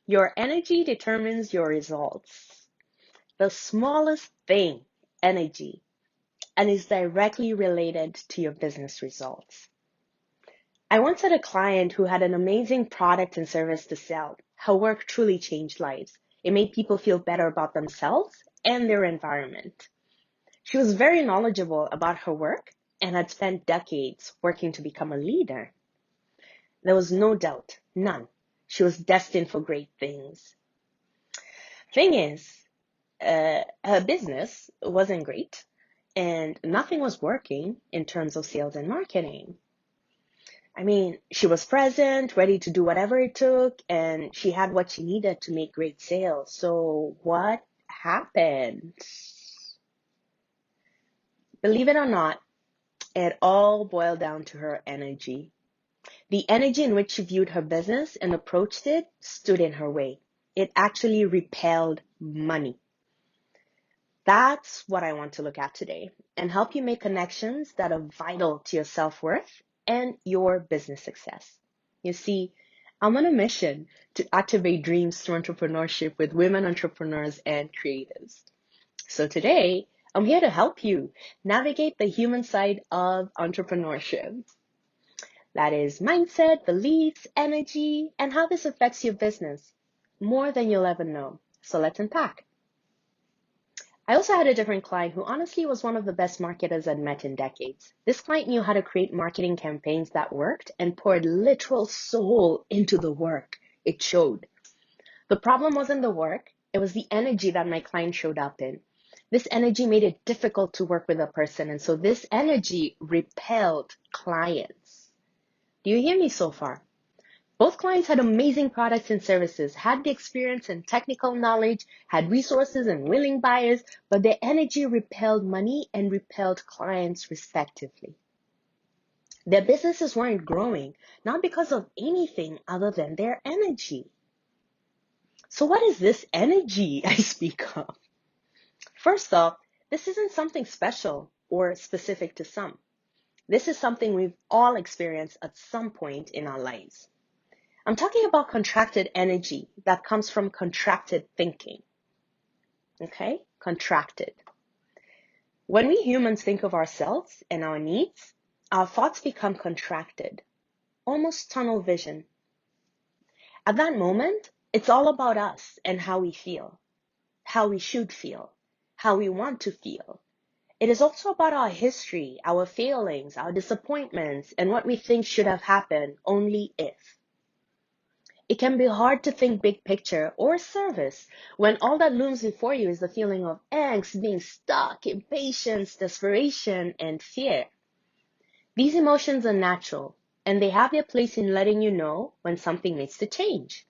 Your energy determines your results. The smallest thing, energy, and is directly related to your business results. I once had a client who had an amazing product and service to sell. Her work truly changed lives. It made people feel better about themselves and their environment. She was very knowledgeable about her work and had spent decades working to become a leader. There was no doubt, none. She was destined for great things. Thing is, her business wasn't great and nothing was working in terms of sales and marketing. I mean, she was present, ready to do whatever it took, and she had what she needed to make great sales. So what happened? Believe it or not, it all boiled down to her energy. The energy in which she viewed her business and approached it stood in her way. It actually repelled money. That's what I want to look at today and help you make connections that are vital to your self-worth and your business success. You see, I'm on a mission to activate dreams through entrepreneurship with women entrepreneurs and creatives. So today, I'm here to help you navigate the human side of entrepreneurship. That is mindset, beliefs, energy, and how this affects your business more than you'll ever know. So let's unpack. I also had a different client who honestly was one of the best marketers I'd met in decades. This client knew how to create marketing campaigns that worked and poured literal soul into the work. It showed. The problem wasn't the work, it was the energy that my client showed up in. This energy made it difficult to work with a person, and so this energy repelled clients. Do you hear me so far? Both clients had amazing products and services, had the experience and technical knowledge, had resources and willing buyers, but their energy repelled money and repelled clients respectively. Their businesses weren't growing, not because of anything other than their energy. So what is this energy I speak of? First off, this isn't something special or specific to some. This is something we've all experienced at some point in our lives. I'm talking about contracted energy that comes from contracted thinking. Okay? Contracted. When we humans think of ourselves and our needs, our thoughts become contracted, almost tunnel vision. At that moment, it's all about us and how we feel, how we should feel, how we want to feel. It is also about our history, our failings, our disappointments, and what we think should have happened only if. It can be hard to think big picture or service when all that looms before you is the feeling of angst, being stuck, impatience, desperation, and fear. These emotions are natural, and they have their place in letting you know when something needs to change.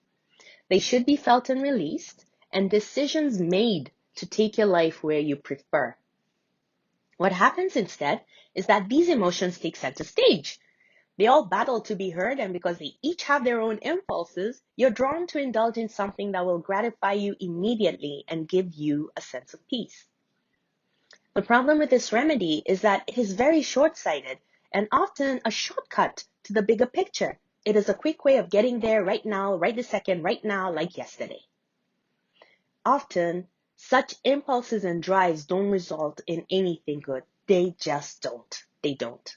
They should be felt and released, and decisions made to take your life where you prefer. What happens instead is that these emotions take center stage. They all battle to be heard, and because they each have their own impulses, you're drawn to indulge in something that will gratify you immediately and give you a sense of peace. The problem with this remedy is that it is very short-sighted and often a shortcut to the bigger picture. It is a quick way of getting there right now, right this second, right now, like yesterday. Often, such impulses and drives don't result in anything good. They just don't. They don't.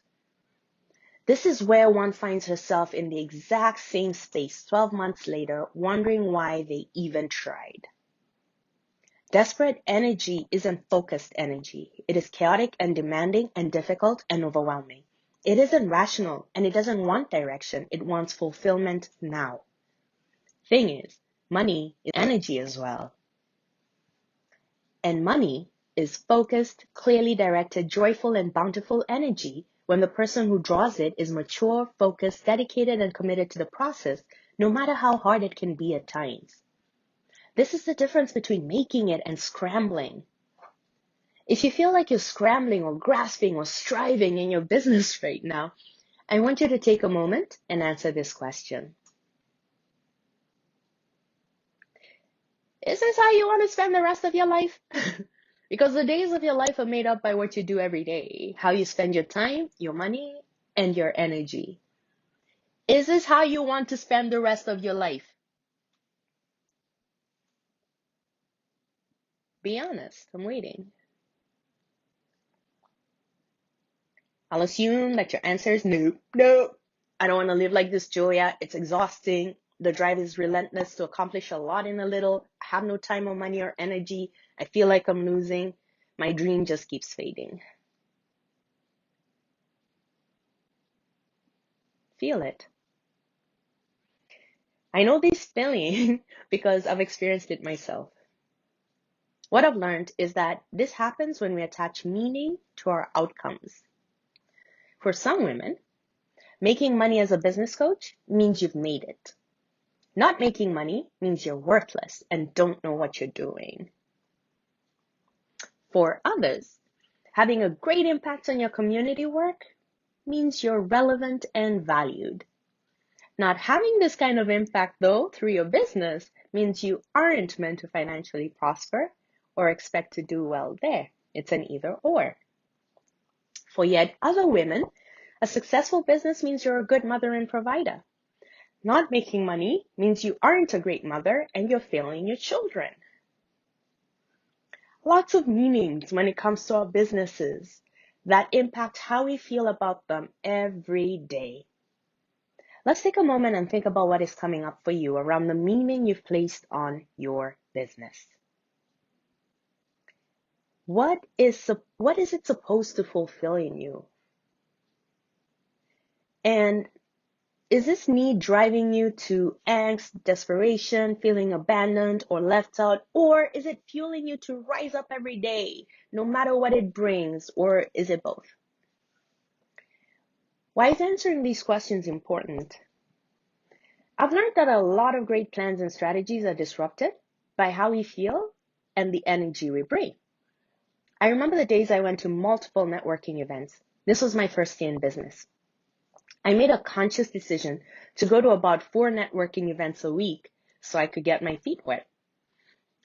This is where one finds herself in the exact same space 12 months later, wondering why they even tried. Desperate energy isn't focused energy. It is chaotic and demanding and difficult and overwhelming. It isn't rational and it doesn't want direction. It wants fulfillment now. Thing is, money is energy as well. And money is focused, clearly directed, joyful, and bountiful energy when the person who draws it is mature, focused, dedicated, and committed to the process, no matter how hard it can be at times. This is the difference between making it and scrambling. If you feel like you're scrambling or grasping or striving in your business right now, I want you to take a moment and answer this question. Is this how you want to spend the rest of your life? Because the days of your life are made up by what you do every day, how you spend your time, your money, and your energy. Is this how you want to spend the rest of your life? Be honest, I'm waiting. I'll assume that your answer is no. No, I don't want to live like this, Julia. It's exhausting. The drive is relentless to accomplish a lot in a little. I have no time or money or energy. I feel like I'm losing. My dream just keeps fading. Feel it. I know this feeling because I've experienced it myself. What I've learned is that this happens when we attach meaning to our outcomes. For some women, making money as a business coach means you've made it. Not making money means you're worthless and don't know what you're doing. For others, having a great impact on your community work means you're relevant and valued. Not having this kind of impact, though, through your business means you aren't meant to financially prosper or expect to do well there. It's an either or. For yet other women, a successful business means you're a good mother and provider. Not making money means you aren't a great mother and you're failing your children. Lots of meanings when it comes to our businesses that impact how we feel about them every day. Let's take a moment and think about what is coming up for you around the meaning you've placed on your business. What is it supposed to fulfill in you? And is this need driving you to angst, desperation, feeling abandoned or left out? Or is it fueling you to rise up every day, no matter what it brings? Or is it both? Why is answering these questions important? I've learned that a lot of great plans and strategies are disrupted by how we feel and the energy we bring. I remember the days I went to multiple networking events. This was my first year in business. I made a conscious decision to go to about 4 networking events a week so I could get my feet wet.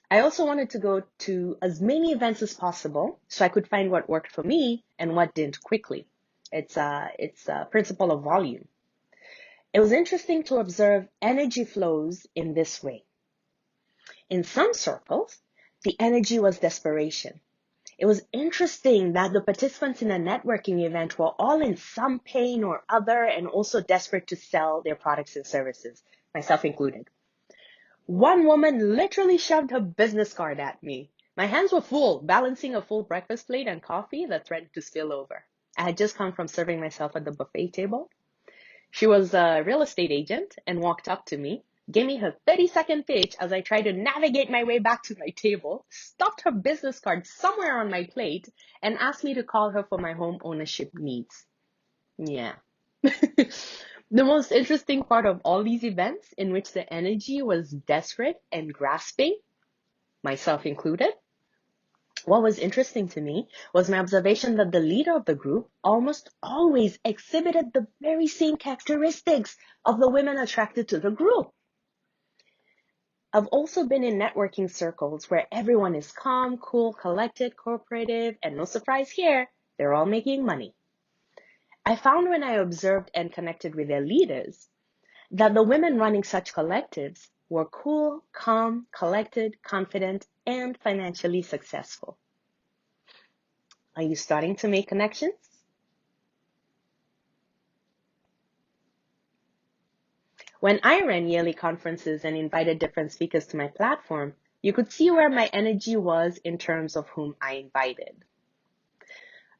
I also wanted to go to as many events as possible so I could find what worked for me and what didn't quickly. It's a principle of volume. It was interesting to observe energy flows in this way. In some circles, the energy was desperation. It was interesting that the participants in a networking event were all in some pain or other and also desperate to sell their products and services, myself included. One woman literally shoved her business card at me. My hands were full, balancing a full breakfast plate and coffee that threatened to spill over. I had just come from serving myself at the buffet table. She was a real estate agent and walked up to me, gave me her 30-second pitch as I tried to navigate my way back to my table, stuffed her business card somewhere on my plate, and asked me to call her for my home ownership needs. Yeah. The most interesting part of all these events in which the energy was desperate and grasping, myself included, what was interesting to me was my observation that the leader of the group almost always exhibited the very same characteristics of the women attracted to the group. I've also been in networking circles where everyone is calm, cool, collected, cooperative, and no surprise here, they're all making money. I found when I observed and connected with their leaders that the women running such collectives were cool, calm, collected, confident, and financially successful. Are you starting to make connections? When I ran yearly conferences and invited different speakers to my platform, you could see where my energy was in terms of whom I invited.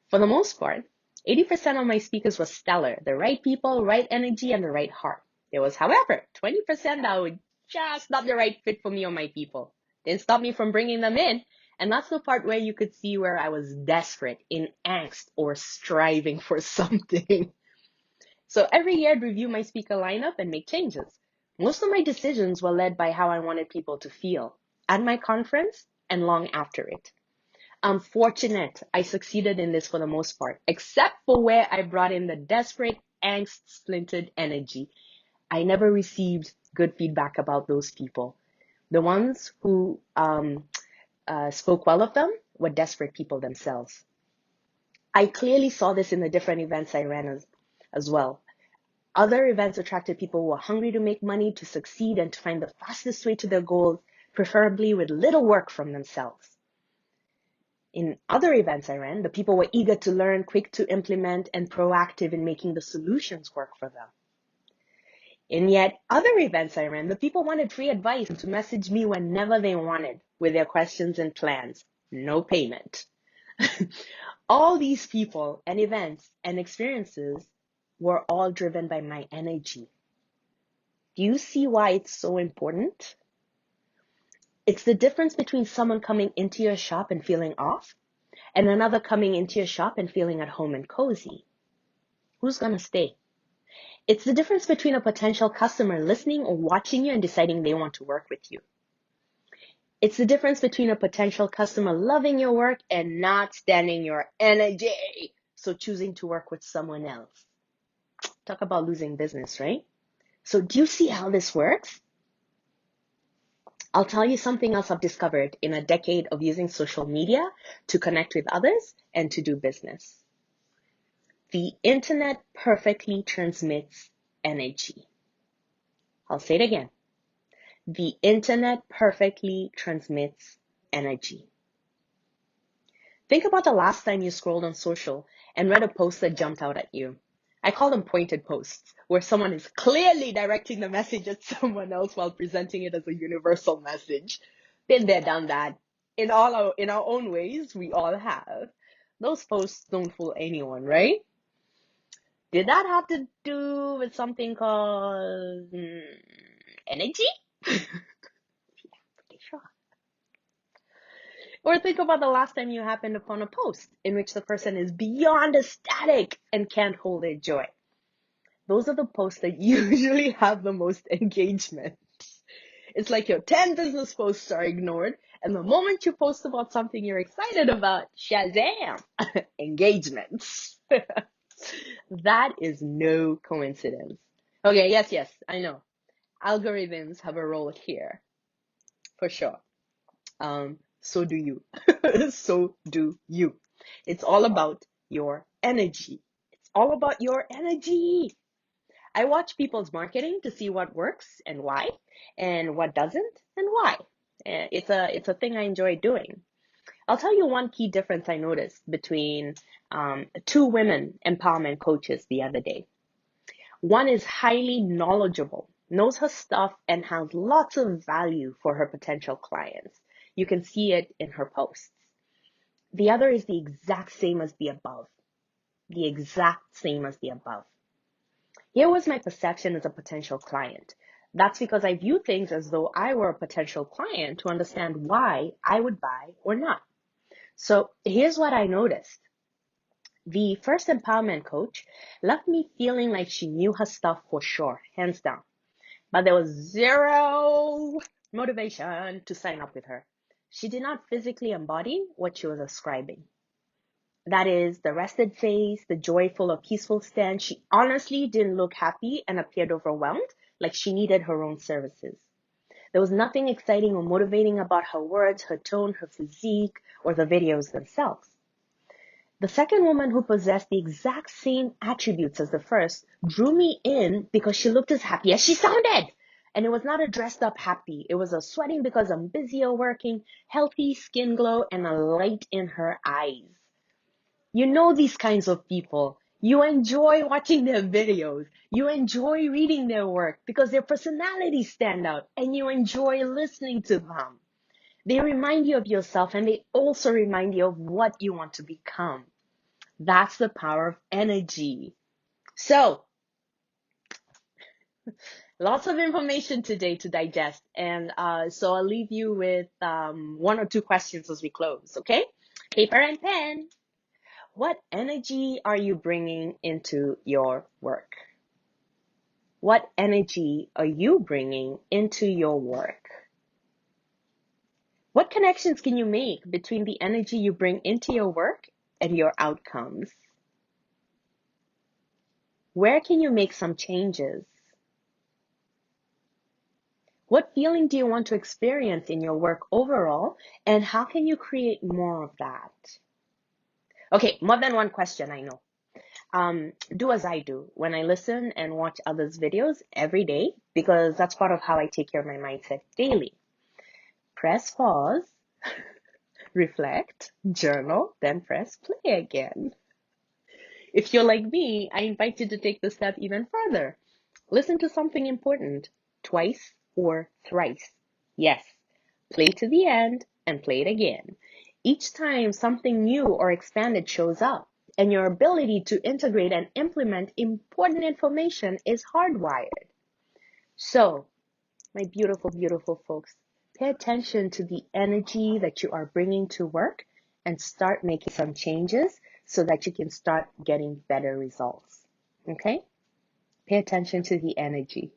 For the most part, 80% of my speakers were stellar, the right people, right energy, and the right heart. There was, however, 20% that were just not the right fit for me or my people. Didn't stop me from bringing them in, and that's the part where you could see where I was desperate, in angst, or striving for something. So every year I'd review my speaker lineup and make changes. Most of my decisions were led by how I wanted people to feel at my conference and long after it. I'm fortunate I succeeded in this for the most part, except for where I brought in the desperate, angst-splintered energy. I never received good feedback about those people. The ones who spoke well of them were desperate people themselves. I clearly saw this in the different events I ran as well. Other events attracted people who were hungry to make money, to succeed, and to find the fastest way to their goals, preferably with little work from themselves. In other events I ran, the people were eager to learn, quick to implement, and proactive in making the solutions work for them. In yet other events I ran, the people wanted free advice and to message me whenever they wanted with their questions and plans. No payment. All these people and events and experiences were all driven by my energy. Do you see why it's so important? It's the difference between someone coming into your shop and feeling off and another coming into your shop and feeling at home and cozy. Who's gonna stay? It's the difference between a potential customer listening or watching you and deciding they want to work with you. It's the difference between a potential customer loving your work and not standing your energy, so choosing to work with someone else. Talk about losing business, right? So do you see how this works? I'll tell you something else I've discovered in a decade of using social media to connect with others and to do business. The internet perfectly transmits energy. I'll say it again. The internet perfectly transmits energy. Think about the last time you scrolled on social and read a post that jumped out at you. I call them pointed posts, where someone is clearly directing the message at someone else while presenting it as a universal message. Been there, done that. In our own ways, we all have. Those posts don't fool anyone, right? Did that have to do with something called energy? Pretty sure. Or think about the last time you happened upon a post in which the person is beyond ecstatic and can't hold their joy. Those are the posts that usually have the most engagement. It's like your 10 business posts are ignored, and the moment you post about something you're excited about, shazam, engagements. That is no coincidence. Okay, yes, I know. Algorithms have a role here, for sure. So do you. So do you. It's all about your energy. It's all about your energy. I watch people's marketing to see what works and why, and what doesn't and why. It's a thing I enjoy doing. I'll tell you one key difference I noticed between two women empowerment coaches the other day. One is highly knowledgeable, knows her stuff, and has lots of value for her potential clients. You can see it in her posts. The other is the exact same as the above. The exact same as the above. Here was my perception as a potential client. That's because I view things as though I were a potential client to understand why I would buy or not. So here's what I noticed. The first empowerment coach left me feeling like she knew her stuff for sure, hands down. But there was zero motivation to sign up with her. She did not physically embody what she was ascribing. That is, the rested face, the joyful or peaceful stance. She honestly didn't look happy and appeared overwhelmed, like she needed her own services. There was nothing exciting or motivating about her words, her tone, her physique, or the videos themselves. The second woman, who possessed the exact same attributes as the first, drew me in because she looked as happy as she sounded. And it was not a dressed up happy. It was a sweating because I'm busy or working, healthy skin glow, and a light in her eyes. You know these kinds of people. You enjoy watching their videos. You enjoy reading their work because their personalities stand out, and you enjoy listening to them. They remind you of yourself, and they also remind you of what you want to become. That's the power of energy. So, lots of information today to digest. And so I'll leave you with one or two questions as we close, okay? Paper and pen. What energy are you bringing into your work? What energy are you bringing into your work? What connections can you make between the energy you bring into your work and your outcomes? Where can you make some changes? What feeling do you want to experience in your work overall, and how can you create more of that? Okay, more than one question, I know. Do as I do when I listen and watch others' videos every day, because that's part of how I take care of my mindset daily. Press pause, reflect, journal, then press play again. If you're like me, I invite you to take the step even further. Listen to something important twice or thrice. Yes, play to the end and play it again. Each time something new or expanded shows up, and your ability to integrate and implement important information is hardwired. So, my beautiful, beautiful folks, pay attention to the energy that you are bringing to work and start making some changes so that you can start getting better results. Okay? Pay attention to the energy.